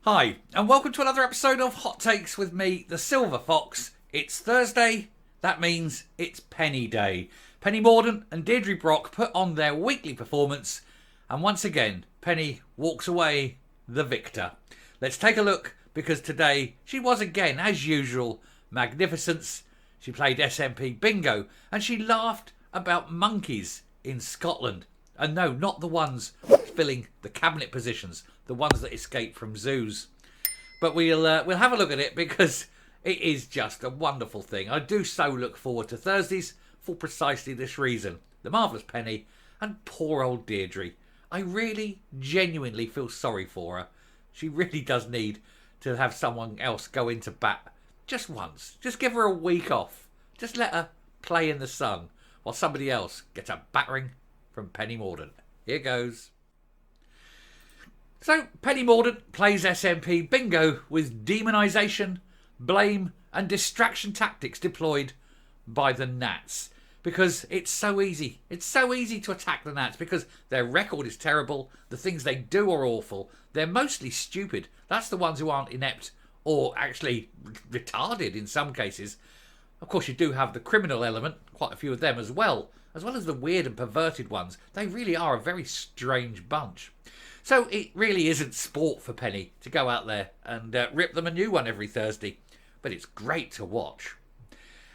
Hi, and welcome to another episode of Hot Takes with me, the Silver Fox. It's Thursday, that means it's Penny Day. Penny Mordaunt and Deidre Brock put on their weekly performance, and once again, Penny walks away the victor. Let's take a look, because today she was again, as usual, magnificence. She played SNP bingo, and she laughed about monkeys in Scotland. And no, not the ones filling the cabinet positions, the ones that escape from zoos. But we'll have a look at it because it is just a wonderful thing. I do so look forward to Thursdays for precisely this reason. The marvellous Penny and poor old Deirdre. I really, genuinely feel sorry for her. She really does need to have someone else go into bat just once. Just give her a week off. Just let her play in the sun while somebody else gets a battering from Penny Mordaunt. Here goes. So, Penny Mordaunt plays SNP bingo with demonisation, blame and distraction tactics deployed by the Nats. Because it's so easy. It's so easy to attack the Nats because their record is terrible, the things they do are awful, they're mostly stupid. That's the ones who aren't inept or actually retarded in some cases. Of course, you do have the criminal element, quite a few of them as well as the weird and perverted ones. They really are a very strange bunch. So it really isn't sport for Penny to go out there and rip them a new one every Thursday. But it's great to watch.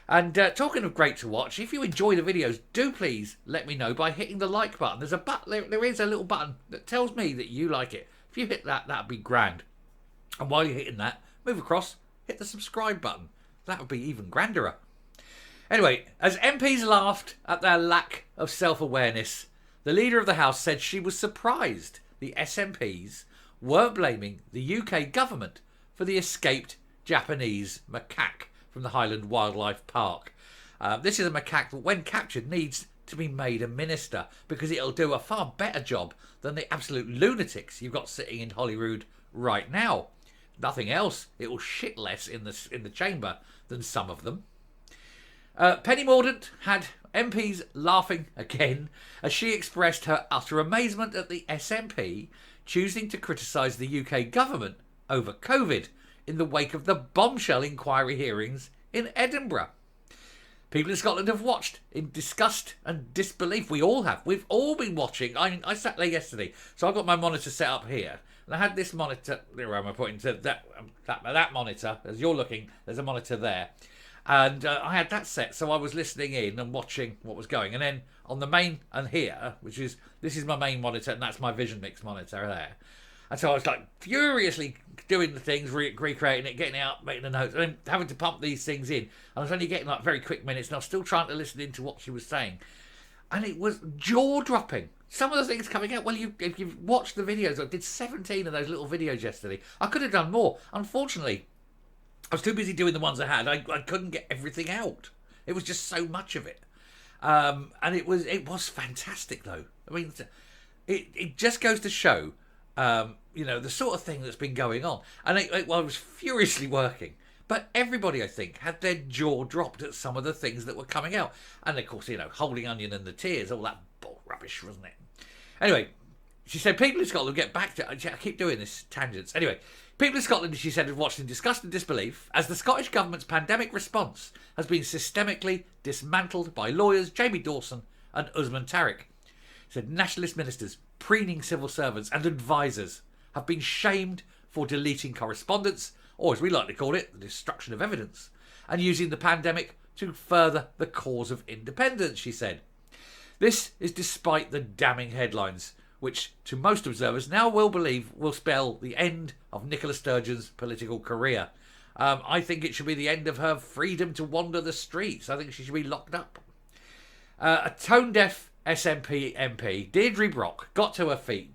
And talking of great to watch, if you enjoy the videos, do please let me know by hitting the like button. There's a there is a little button that tells me that you like it. If you hit that, that'd be grand. And while you're hitting that, move across, hit the subscribe button. That would be even granderer. Anyway, as MPs laughed at their lack of self-awareness, the Leader of the House said she was surprised the SNPs weren't blaming the UK government for the escaped Japanese macaque from the Highland Wildlife Park. This is a macaque that, when captured, needs to be made a minister because it'll do a far better job than the absolute lunatics you've got sitting in Holyrood right now. Nothing else, it will shit less in the chamber than some of them. Penny Mordaunt had MPs laughing again as she expressed her utter amazement at the SNP choosing to criticise the UK government over COVID in the wake of the bombshell inquiry hearings in Edinburgh. People in Scotland have watched in disgust and disbelief. We all have. We've all been watching. I sat there yesterday, so I've got my monitor set up here. And I had this monitor, where am I pointing to? That monitor, as you're looking, there's a monitor there. And I had that set, so I was listening in and watching what was going. And then on the main and here, this is my main monitor, and that's my Vision Mix monitor there. And so I was like furiously doing the things, recreating it, getting it out, making the notes, and then having to pump these things in. And I was only getting like very quick minutes, and I was still trying to listen into what she was saying. And it was jaw-dropping. Some of the things coming out, well, if you've watched the videos, I did 17 of those little videos yesterday. I could have done more. Unfortunately, I was too busy doing the ones I had. I couldn't get everything out. It was just so much of it. And it was fantastic, though. I mean, it just goes to show, the sort of thing that's been going on. And I was furiously working. But everybody, I think, had their jaw dropped at some of the things that were coming out. And, of course, Holding Onion and the Tears, all that rubbish, wasn't it? Anyway, she said people in Scotland get back to... I keep doing this, tangents. Anyway, people in Scotland, she said, have watched in disgust and disbelief as the Scottish Government's pandemic response has been systemically dismantled by lawyers Jamie Dawson and Usman Tariq. She said nationalist ministers, preening civil servants and advisors have been shamed for deleting correspondence, or as we like to call it, the destruction of evidence, and using the pandemic to further the cause of independence, she said. This is despite the damning headlines, which to most observers now will believe will spell the end of Nicola Sturgeon's political career. I think it should be the end of her freedom to wander the streets. I think she should be locked up. A tone-deaf SNP MP, Deirdre Brock, got to her feet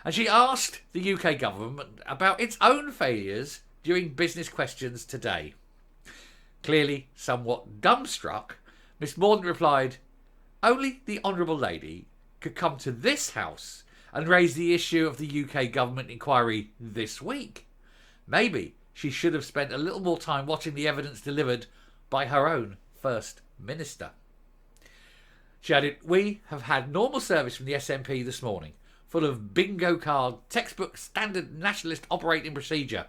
and she asked the UK government about its own failures during business questions today. Clearly somewhat dumbstruck, Miss Mordaunt replied, only the Honourable Lady could come to this house and raise the issue of the UK government inquiry this week. Maybe she should have spent a little more time watching the evidence delivered by her own First Minister. She added, we have had normal service from the SNP this morning full of bingo card, textbook standard nationalist operating procedure.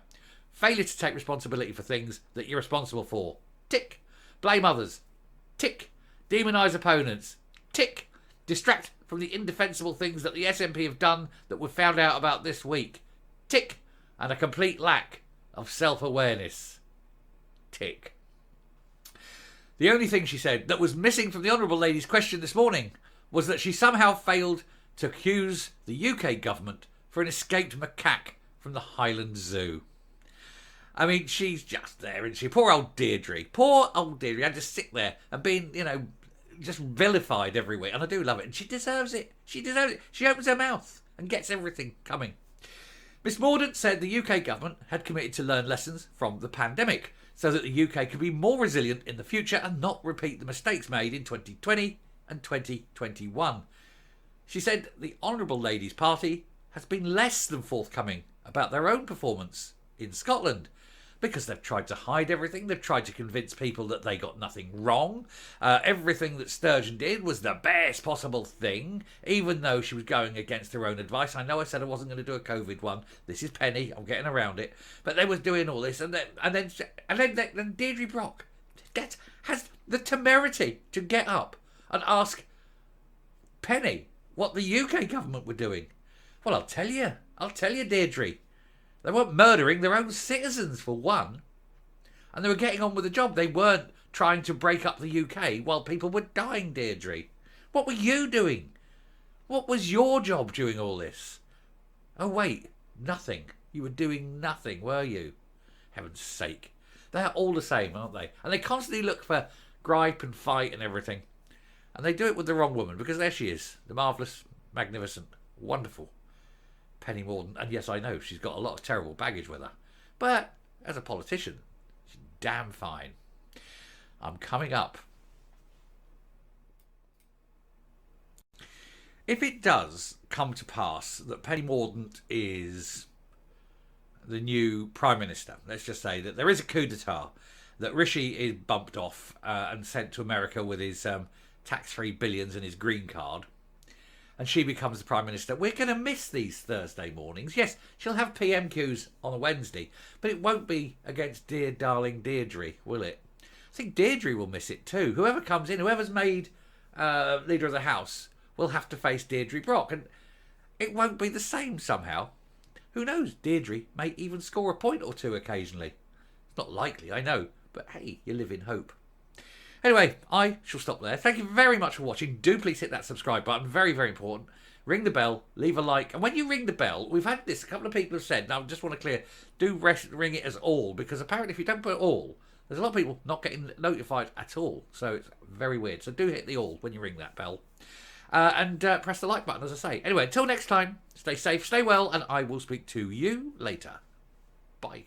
Failure to take responsibility for things that you're responsible for. Tick. Blame others. Tick. Demonise opponents. Tick. Distract from the indefensible things that the SNP have done that we've found out about this week. Tick. And a complete lack of self-awareness. Tick. The only thing she said that was missing from the Honourable Lady's question this morning was that she somehow failed to accuse the UK government for an escaped macaque from the Highland Zoo. I mean, she's just there, isn't she? Poor old Deidre. Poor old Deidre had to sit there and being, just vilified every week. And I do love it. And she deserves it. She deserves it. She opens her mouth and gets everything coming. Miss Mordaunt said the UK government had committed to learn lessons from the pandemic so that the UK could be more resilient in the future and not repeat the mistakes made in 2020 and 2021. She said the Honourable Lady's party has been less than forthcoming about their own performance in Scotland because they've tried to hide everything. They've tried to convince people that they got nothing wrong. Everything that Sturgeon did was the best possible thing, even though she was going against her own advice. I know I said I wasn't going to do a COVID one. This is Penny. I'm getting around it. But they was doing all this, and then Deirdre Brock has the temerity to get up and ask Penny what the UK government were doing. Well, I'll tell you, Deirdre. They weren't murdering their own citizens, for one. And they were getting on with the job. They weren't trying to break up the UK while people were dying, Deirdre. What were you doing? What was your job during all this? Oh, wait, nothing. You were doing nothing, were you? Heaven's sake. They're all the same, aren't they? And they constantly look for gripe and fight and everything. And they do it with the wrong woman, because there she is. The marvellous, magnificent, wonderful Penny Mordaunt. And yes, I know she's got a lot of terrible baggage with her. But as a politician, she's damn fine. I'm coming up. If it does come to pass that Penny Mordaunt is the new Prime Minister, let's just say that there is a coup d'etat, that Rishi is bumped off and sent to America with his tax-free billions and his green card, and she becomes the Prime Minister, we're going to miss these Thursday mornings. Yes, she'll have PMQs on a Wednesday, but it won't be against dear darling Deirdre, will it? I think Deirdre will miss it too. Whoever comes in, whoever's made Leader of the House, will have to face Deirdre Brock, and it won't be the same somehow. Who knows, Deirdre may even score a point or two occasionally. It's not likely, I know, but hey, you live in hope. Anyway, I shall stop there. Thank you very much for watching. Do please hit that subscribe button. Very, very important. Ring the bell. Leave a like. And when you ring the bell, we've had this. A couple of people have said, now I just want to clear, do ring it as all. Because apparently if you don't put all, there's a lot of people not getting notified at all. So it's very weird. So do hit the all when you ring that bell. And press the like button, as I say. Anyway, until next time, stay safe, stay well, and I will speak to you later. Bye.